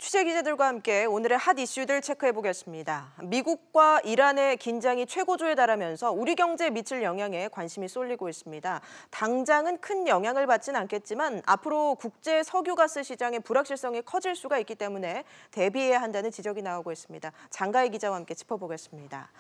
취재 기자들과 함께 오늘의 핫 이슈들 체크해 보겠습니다. 미국과 이란의 긴장이 최고조에 달하면서 우리 경제에 미칠 영향에 관심이 쏠리고 있습니다. 당장은 큰 영향을 받지는 않겠지만 앞으로 국제 석유가스 시장의 불확실성이 커질 수가 있기 때문에 대비해야 한다는 지적이 나오고 있습니다. 장가희 기자와 함께 짚어보겠습니다.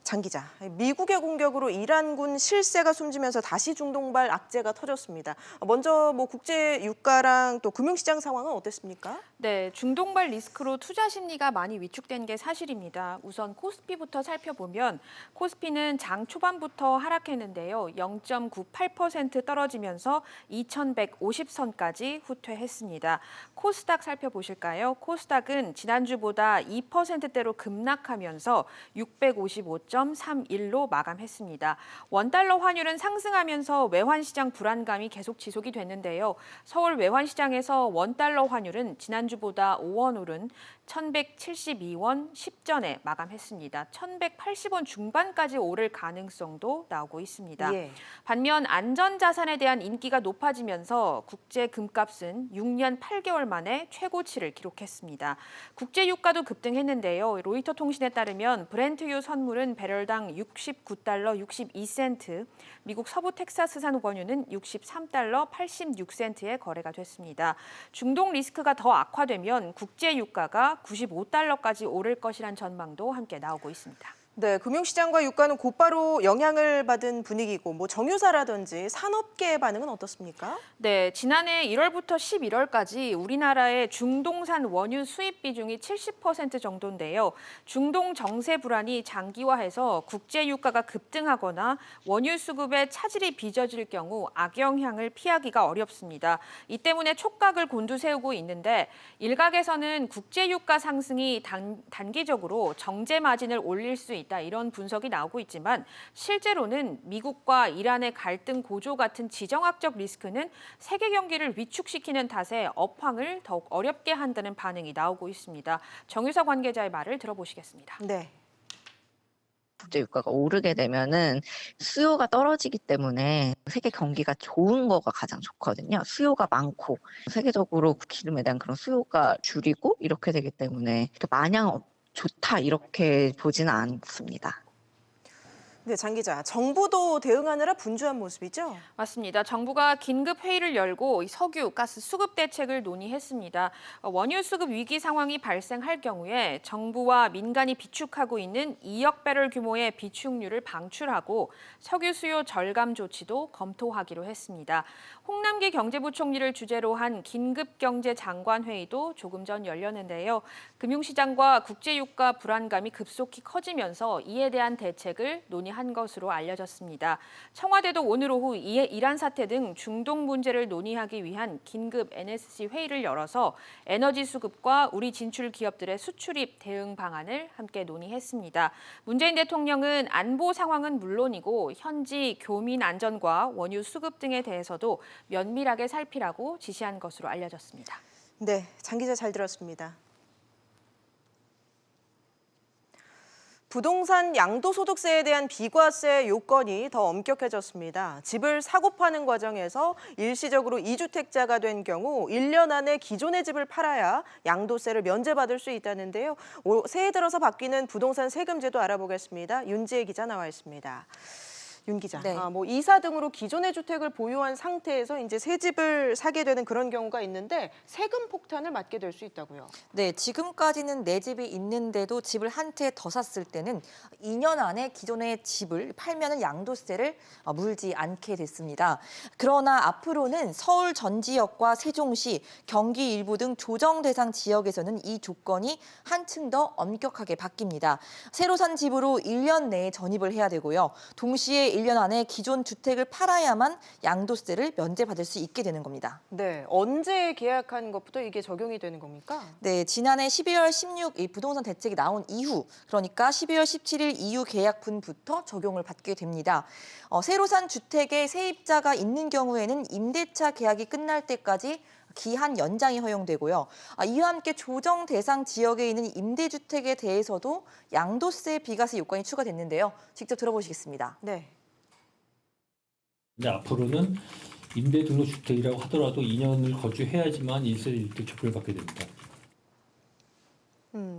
장 기자, 미국의 공격으로 이란군 실세가 숨지면서 다시 중동발 악재가 터졌습니다. 먼저 국제 유가랑 또 금융시장 상황은 어땠습니까? 네, 중동발 리스크로 투자 심리가 많이 위축된 게 사실입니다. 우선 코스피부터 살펴보면 코스피는 장 초반부터 하락했는데요. 0.98% 떨어지면서 2150선까지 후퇴했습니다. 코스닥 살펴보실까요? 코스닥은 지난주보다 2%대로 급락하면서 655.31로 마감했습니다. 원달러 환율은 상승하면서 외환시장 불안감이 계속 지속이 됐는데요. 서울 외환시장에서 원달러 환율은 지난주보다 5원 오른 1172원 10전에 마감했습니다. 1180원 중반까지 오를 가능성도 나오고 있습니다. 예. 반면 안전자산에 대한 인기가 높아지면서 국제 금값은 6년 8개월 만에 최고치를 기록했습니다. 국제 유가도 급등했는데요. 로이터 통신에 따르면 브렌트유 선물은 배럴당 69달러 62센트, 미국 서부 텍사스산 원유는 63달러 86센트에 거래가 됐습니다. 중동 리스크가 더 악화되면 국제 유가가 95달러까지 오를 것이란 전망도 함께 나오고 있습니다. 네, 금융시장과 유가는 곧바로 영향을 받은 분위기고 정유사라든지 산업계의 반응은 어떻습니까? 네, 지난해 1월부터 11월까지 우리나라의 중동산 원유 수입 비중이 70% 정도인데요. 중동 정세 불안이 장기화해서 국제 유가가 급등하거나 원유 수급에 차질이 빚어질 경우 악영향을 피하기가 어렵습니다. 이 때문에 촉각을 곤두세우고 있는데 일각에서는 국제 유가 상승이 단기적으로 정제 마진을 올릴 수 있다. 이런 분석이 나오고 있지만 실제로는 미국과 이란의 갈등 고조 같은 지정학적 리스크는 세계 경기를 위축시키는 탓에 업황을 더욱 어렵게 한다는 반응이 나오고 있습니다. 정유사 관계자의 말을 들어보시겠습니다. 네. 국제 유가가 오르게 되면은 수요가 떨어지기 때문에 세계 경기가 좋은 거가 가장 좋거든요. 수요가 많고 세계적으로 기름에 대한 그런 수요가 줄이고 이렇게 되기 때문에 마냥 좋다 이렇게 보지는 않습니다. 네, 장 기자, 정부도 대응하느라 분주한 모습이죠? 맞습니다. 정부가 긴급 회의를 열고 석유, 가스 수급 대책을 논의했습니다. 원유 수급 위기 상황이 발생할 경우에 정부와 민간이 비축하고 있는 2억 배럴 규모의 비축유를 방출하고 석유 수요 절감 조치도 검토하기로 했습니다. 홍남기 경제부총리를 주재로 한 긴급경제장관회의도 조금 전 열렸는데요. 금융시장과 국제유가 불안감이 급속히 커지면서 이에 대한 대책을 논의한 것으로 알려졌습니다. 청와대도 오늘 오후 이란 사태 등 중동 문제를 논의하기 위한 긴급 NSC 회의를 열어서 에너지 수급과 우리 진출 기업들의 수출입 대응 방안을 함께 논의했습니다. 문재인 대통령은 안보 상황은 물론이고 현지 교민 안전과 원유 수급 등에 대해서도 면밀하게 살피라고 지시한 것으로 알려졌습니다. 네, 장 기자 잘 들었습니다. 부동산 양도소득세에 대한 비과세 요건이 더 엄격해졌습니다. 집을 사고 파는 과정에서 일시적으로 2주택자가 된 경우 1년 안에 기존의 집을 팔아야 양도세를 면제받을 수 있다는데요. 새해 들어서 바뀌는 부동산 세금제도 알아보겠습니다. 윤지혜 기자 나와 있습니다. 윤 기자, 네. 이사 등으로 기존의 주택을 보유한 상태에서 이제 새 집을 사게 되는 그런 경우가 있는데 세금 폭탄을 맞게 될 수 있다고요. 네, 지금까지는 내 집이 있는데도 집을 한 채 더 샀을 때는 2년 안에 기존의 집을 팔면은 양도세를 물지 않게 됐습니다. 그러나 앞으로는 서울 전 지역과 세종시, 경기 일부 등 조정 대상 지역에서는 이 조건이 한층 더 엄격하게 바뀝니다. 새로 산 집으로 1년 내에 전입을 해야 되고요. 동시에 1년 안에 기존 주택을 팔아야만 양도세를 면제받을 수 있게 되는 겁니다. 네, 언제 계약한 것부터 이게 적용이 되는 겁니까? 네, 지난해 12월 16일 이 부동산 대책이 나온 이후, 그러니까 12월 17일 이후 계약분부터 적용을 받게 됩니다. 새로 산 주택에 세입자가 있는 경우에는 임대차 계약이 끝날 때까지 기한 연장이 허용되고요. 이와 함께 조정 대상 지역에 있는 임대주택에 대해서도 양도세 비과세 요건이 추가됐는데요. 직접 들어보시겠습니다. 네. 근데 앞으로는 임대 등록 주택이라고 하더라도 2년을 거주해야지만 1세대 1대 촉구를 받게 됩니다.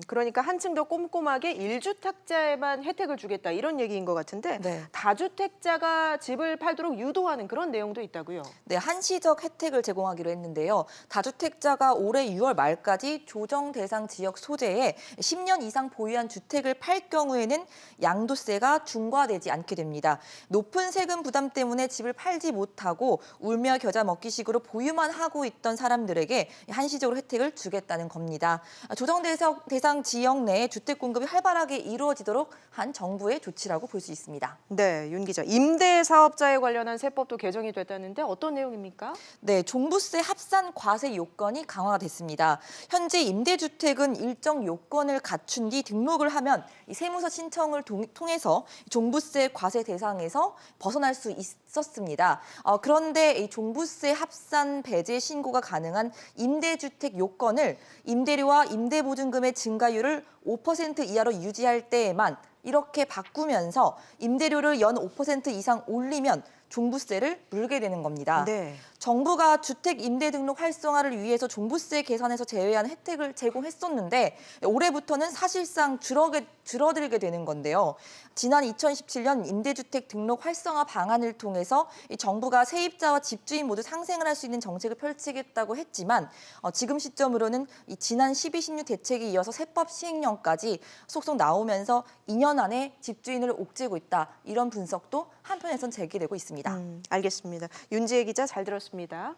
그러니까 한층 더 꼼꼼하게 1주택자에만 혜택을 주겠다 이런 얘기인 것 같은데 네. 다주택자가 집을 팔도록 유도하는 그런 내용도 있다고요. 네, 한시적 혜택을 제공하기로 했는데요. 다주택자가 올해 6월 말까지 조정 대상 지역 소재에 10년 이상 보유한 주택을 팔 경우에는 양도세가 중과되지 않게 됩니다. 높은 세금 부담 때문에 집을 팔지 못하고 울며 겨자 먹기식으로 보유만 하고 있던 사람들에게 한시적으로 혜택을 주겠다는 겁니다. 조정 대상 지역 내에 주택 공급이 활발하게 이루어지도록 한 정부의 조치라고 볼 수 있습니다. 네, 윤 기자. 임대 사업자에 관련한 세법도 개정이 됐다는데 어떤 내용입니까? 네, 종부세 합산 과세 요건이 강화가 됐습니다. 현재 임대주택은 일정 요건을 갖춘 뒤 등록을 하면 이 세무서 신청을 통해서 종부세 과세 대상에서 벗어날 수 있었습니다. 그런데 이 종부세 합산 배제 신고가 가능한 임대주택 요건을 임대료와 임대보증금의 증가율을 5% 이하로 유지할 때에만 이렇게 바꾸면서 임대료를 연 5% 이상 올리면 종부세를 물게 되는 겁니다. 네. 정부가 주택 임대 등록 활성화를 위해서 종부세 계산에서 제외한 혜택을 제공했었는데 올해부터는 사실상 줄어들게 되는 건데요. 지난 2017년 임대주택 등록 활성화 방안을 통해서 이 정부가 세입자와 집주인 모두 상생을 할 수 있는 정책을 펼치겠다고 했지만 지금 시점으로는 이 지난 12.16 대책에 이어서 세법 시행령까지 속속 나오면서 2년 안에 집주인을 옥죄고 있다. 이런 분석도 한편에선 제기되고 있습니다. 알겠습니다. 윤지혜 기자 잘 들었습니다.